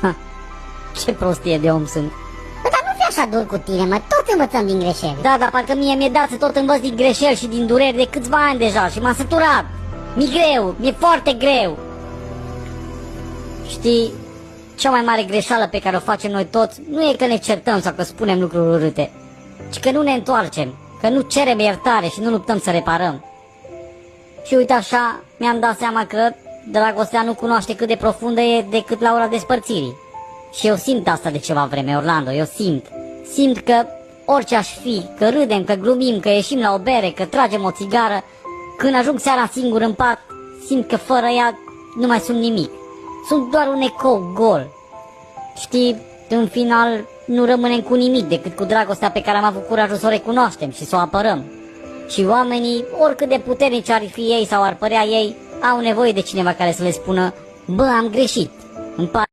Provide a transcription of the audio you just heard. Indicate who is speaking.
Speaker 1: Ha, ce prostie de om sunt.
Speaker 2: Bă, dar nu fi așa dur cu tine, mă, toți învățăm din greșeli.
Speaker 1: Da, dar parcă mie mi-e dat să tot învăț din greșeli și din dureri de câțiva ani deja și m-am săturat. Mi-e greu, mi-e foarte greu. Știi, cea mai mare greșeală pe care o facem noi toți nu e că ne certăm sau că spunem lucruri urâte, ci că nu ne întoarcem, că nu cerem iertare și nu luptăm să reparăm. Și uite așa, mi-am dat seama că dragostea nu cunoaște cât de profundă e decât la ora despărțirii. Și eu simt asta de ceva vreme, Orlando, eu simt. Simt că orice aș fi, că râdem, că glumim, că ieșim la o bere, că tragem o țigară, când ajung seara singur în pat, simt că fără ea nu mai sunt nimic. Sunt doar un ecou gol. Știi, în final nu rămânem cu nimic decât cu dragostea pe care am avut curajul să o recunoaștem și să o apărăm. Și oamenii, oricât de puternici ar fi ei sau ar părea ei, au nevoie de cineva care să le spună: bă, am greșit, îmi pare